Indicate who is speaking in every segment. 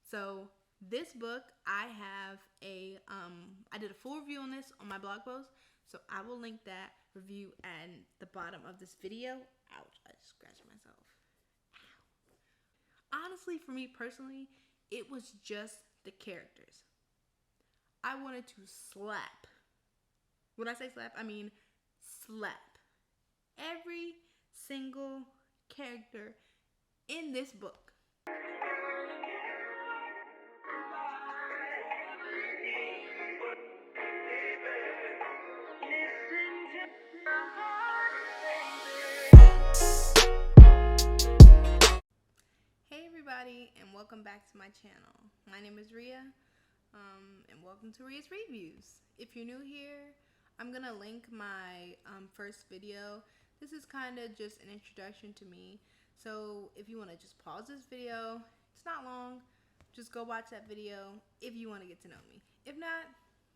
Speaker 1: So this book, I did a full review on this on my blog post. So I will link that review at the bottom of this video. Ouch, I just scratched myself. Ow. Honestly, for me personally, it was just the characters. I wanted to slap. When I say slap, I mean slap every single character in this book. Hey everybody, and welcome back to my channel. My name is Rhea, and welcome to Rhea's Reviews. If you're new here, I'm gonna link my first video. This is kind of just an introduction to me. So if you want to just pause this video, it's not long. Just go watch that video if you want to get to know me. If not,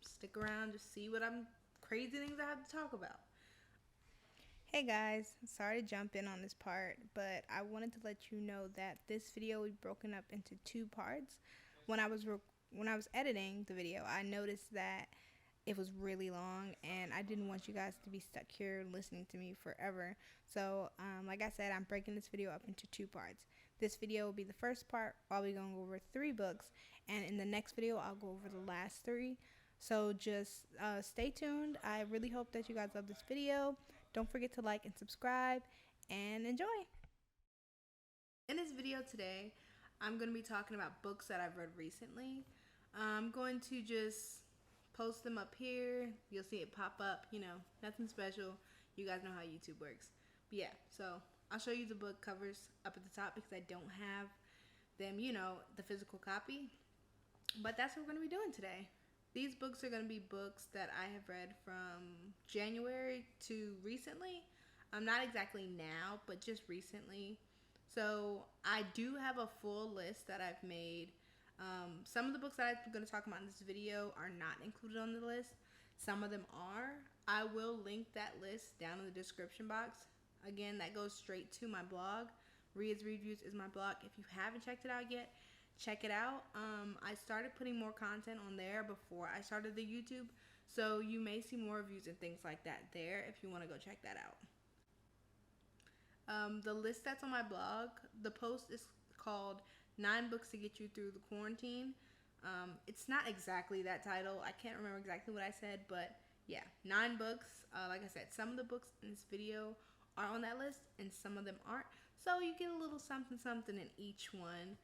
Speaker 1: stick around, just see what crazy things I have to talk about. Hey guys, sorry to jump in on this part, but I wanted to let you know that this video will be broken up into two parts. When I was editing the video, I noticed that it was really long, and I didn't want you guys to be stuck here listening to me forever. So, like I said, I'm breaking this video up into two parts. This video will be the first part, while we're going over 3 books, and in the next video, I'll go over the last 3. So just stay tuned. I really hope that you guys love this video. Don't forget to like and subscribe, and enjoy. In this video today, I'm going to be talking about books that I've read recently. I'm going to just post them up here. You'll see it pop up, nothing special. You guys know how YouTube works. But yeah, so I'll show you the book covers up at the top because I don't have them, the physical copy. But that's what we're going to be doing today. These books are going to be books that I have read from January to recently. Not exactly now, but just recently. So I do have a full list that I've made. Some of the books that I'm going to talk about in this video are not included on the list. Some of them are. I will link that list down in the description box. Again, that goes straight to my blog. Rhea's Reviews is my blog. If you haven't checked it out yet, check it out. I started putting more content on there before I started the YouTube, so you may see more reviews and things like that there if you want to go check that out. The list that's on my blog, the post is called 9 Books to Get You Through the Quarantine. It's not exactly that title. I can't remember exactly what I said, but yeah, 9 books. Like I said, some of the books in this video are on that list and some of them aren't, so you get a little something in each one.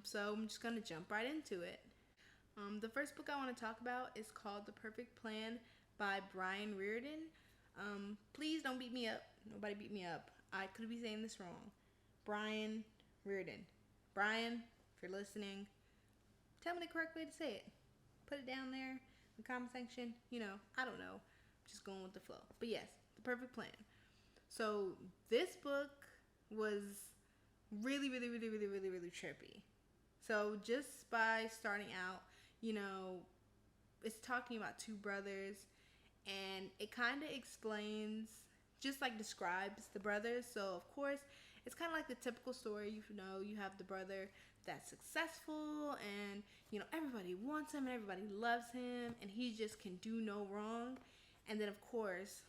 Speaker 1: So I'm just going to jump right into it. The first book I want to talk about is called The Perfect Plan by Brian Reardon. Please don't beat me up. Nobody beat me up. I could be saying this wrong. Brian Reardon. Brian, if you're listening, tell me the correct way to say it. Put it down there in the comment section. I don't know. I'm just going with the flow. But yes, The Perfect Plan. So this book was really trippy. So just by starting out, it's talking about 2 brothers, and it kind of explains, just like describes the brothers. So of course, it's kind of like the typical story. You have the brother that's successful, and everybody wants him and everybody loves him, and he just can do no wrong. And then of course,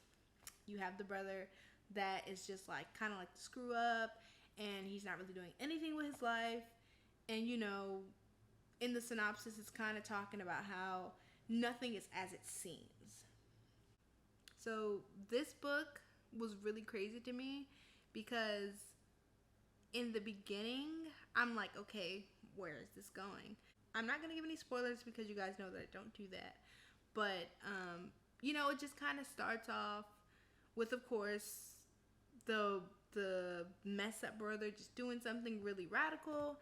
Speaker 1: you have the brother that is just like kind of like the screw up, and he's not really doing anything with his life. And in the synopsis, it's kind of talking about how nothing is as it seems. So this book was really crazy to me because in the beginning, I'm like, okay, where is this going? I'm not going to give any spoilers because you guys know that I don't do that. But, it just kind of starts off with, of course, the mess up brother just doing something really radical.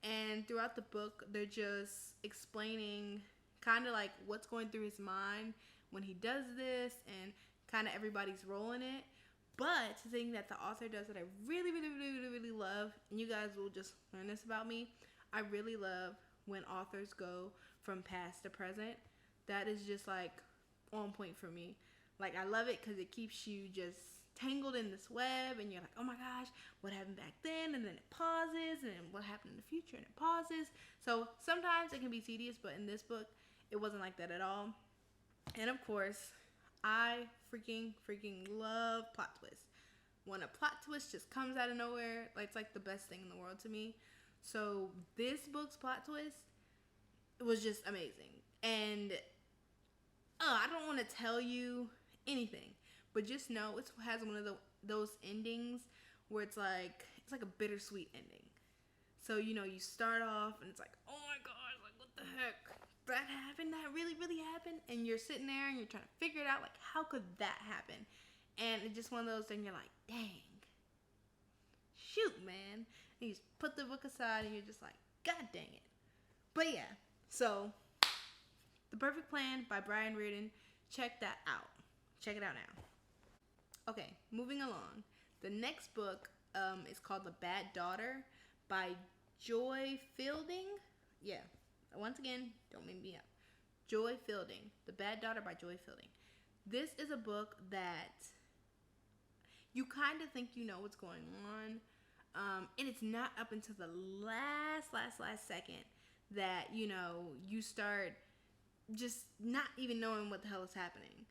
Speaker 1: And throughout the book, they're just explaining kind of like what's going through his mind when he does this, and kind of everybody's role in it. But the thing that the author does that I really love, and you guys will just learn this about me, I really love when authors go from past to present. That is just like on point for me. Like, I love it because it keeps you just tangled in this web, and you're like, oh my gosh, what happened back then? And then it pauses, and then what happened in the future, and it pauses. So sometimes it can be tedious, but in this book, it wasn't like that at all. And of course, I freaking love plot twists. When a plot twist just comes out of nowhere, like, it's like the best thing in the world to me. So this book's plot twist was just amazing. And I don't want to tell you anything, but just know it has one of those endings where it's like a bittersweet ending. So, you know, you start off and it's like, oh my gosh, like, what the heck? That happened? That really happened? And you're sitting there and you're trying to figure it out, like, how could that happen? And it's just one of those things, you're like, dang, shoot, man. And you just put the book aside and you're just like, god dang it. But yeah, so The Perfect Plan by Brian Reardon. Check that out. Check it out now. Okay, moving along. The next book is called The Bad Daughter by Joy Fielding. Yeah, once again, don't make me up. Joy Fielding. The Bad Daughter by Joy Fielding. This is a book that you kind of think you know what's going on. And it's not up until the last second that, you know, you start just not even knowing what the hell is happening.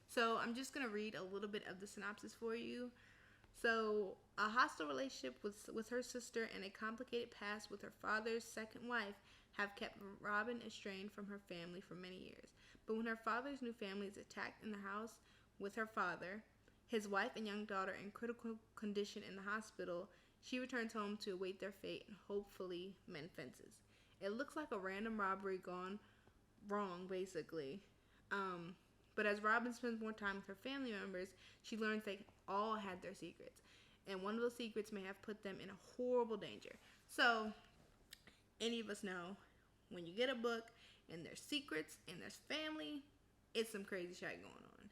Speaker 1: So I'm just going to read a little bit of the synopsis for you. So, a hostile relationship with her sister and a complicated past with her father's second wife have kept Robin estranged from her family for many years. But when her father's new family is attacked in the house with her father, his wife and young daughter in critical condition in the hospital, she returns home to await their fate and hopefully mend fences. It looks like a random robbery gone wrong, basically. But as Robin spends more time with her family members, she learns they all had their secrets. And one of those secrets may have put them in a horrible danger. So, any of us know, when you get a book and there's secrets and there's family, it's some crazy shit going on.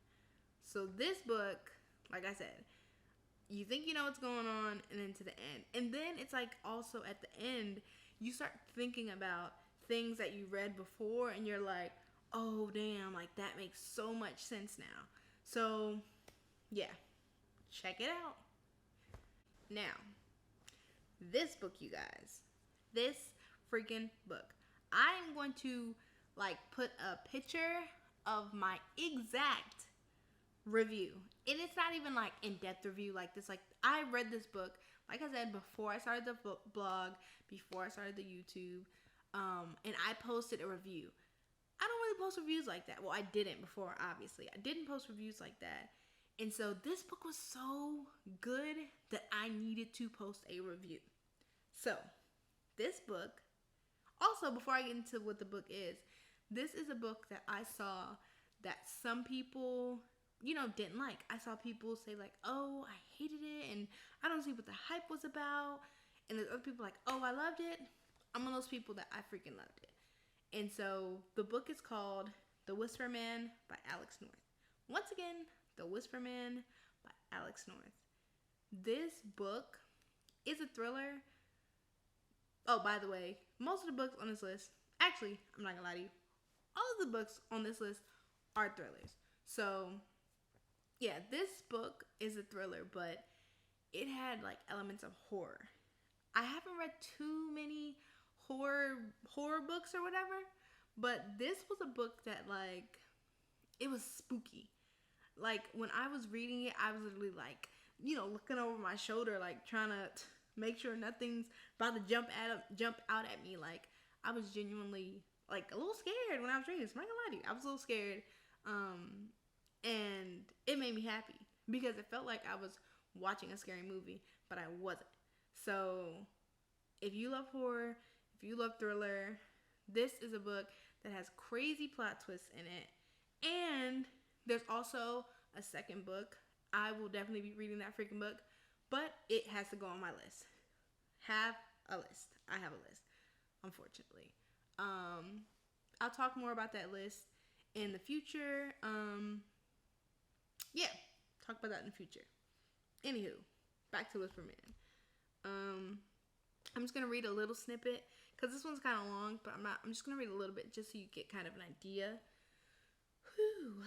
Speaker 1: So this book, like I said, you think you know what's going on, and then to the end. And then it's like also at the end, you start thinking about things that you read before, and you're like, oh damn, like that makes so much sense now. So yeah, check it out. Now, this book, you guys, this freaking book, I'm going to like put a picture of my exact review. And it's not even like in-depth review like this. Like, I read this book, like I said, before I started the blog, before I started the YouTube, and I posted a review. I don't really post reviews like that. Well, I didn't before, obviously. I didn't post reviews like that. And so this book was so good that I needed to post a review. So, this book, also before I get into what the book is, this is a book that I saw that some people, you know, didn't like. I saw people say like, oh, I hated it and I don't see what the hype was about. And there's other people like, oh, I loved it. I'm one of those people that I freaking loved it. And so the book is called The Whisper Man by Alex North. Once again, The Whisper Man by Alex North. This book is a thriller. Oh, by the way, most of the books on this list, actually, I'm not gonna lie to you, all of the books on this list are thrillers. So, yeah, this book is a thriller, but it had like elements of horror. I haven't read too many horror books or whatever, but this was a book that like, it was spooky. Like, when I was reading it, I was literally like, you know, looking over my shoulder, like trying to make sure nothing's about to jump out at me. Like, I was genuinely like a little scared when I was reading this. I'm not gonna lie to you, I was a little scared, and it made me happy because it felt like I was watching a scary movie, but I wasn't. So if you love horror, if you love thriller, this is a book that has crazy plot twists in it. And there's also a second book. I will definitely be reading that freaking book, but it has to go on my list. I have a list, unfortunately. I'll talk more about that list in the future. Yeah, talk about that in the future. Anywho, back to Whisper Man. I'm just gonna read a little snippet because this one's kind of long, but I'm just gonna read a little bit just so you get kind of an idea. Whew.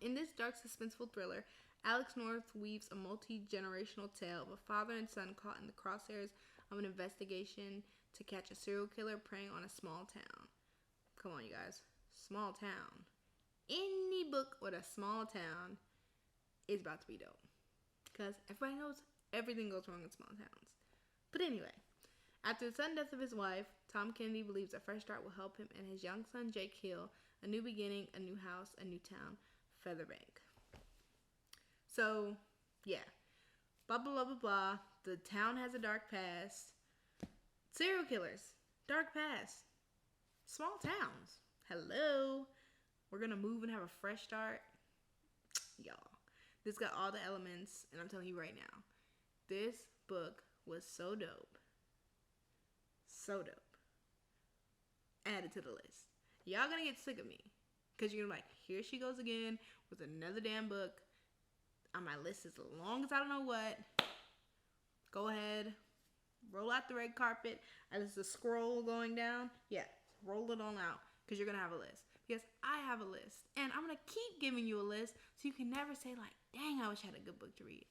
Speaker 1: In this dark, suspenseful thriller, Alex North weaves a multi-generational tale of a father and son caught in the crosshairs of an investigation to catch a serial killer preying on a small town. Come on, you guys. Small town. Any book with a small town is about to be dope. Because everybody knows everything goes wrong in small towns. But anyway, after the sudden death of his wife, Tom Kennedy believes a fresh start will help him and his young son Jake heal a new beginning, a new house, a new town, Featherbank. So, yeah. Blah, blah, blah, blah, blah. The town has a dark past. Serial killers. Dark past. Small towns. Hello. We're going to move and have a fresh start. Y'all. This got all the elements, and I'm telling you right now. This book was so dope. So dope. Add it to the list. Y'all going to get sick of me. Because you're going to be like, here she goes again with another damn book. On my list as long as I don't know what. Go ahead. Roll out the red carpet. As the scroll going down. Yeah, roll it on out. Because you're going to have a list. Because I have a list. And I'm going to keep giving you a list. So you can never say like, dang, I wish I had a good book to read.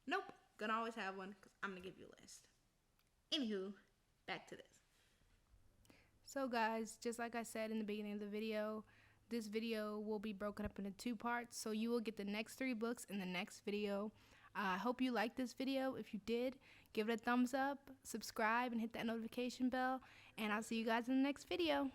Speaker 1: Nope. Going to always have one. Because I'm going to give you a list. Anywho, back to this. So guys, just like I said in the beginning of the video, this video will be broken up into 2 parts, so you will get the next 3 books in the next video. I hope you liked this video. If you did, give it a thumbs up, subscribe, and hit that notification bell, and I'll see you guys in the next video.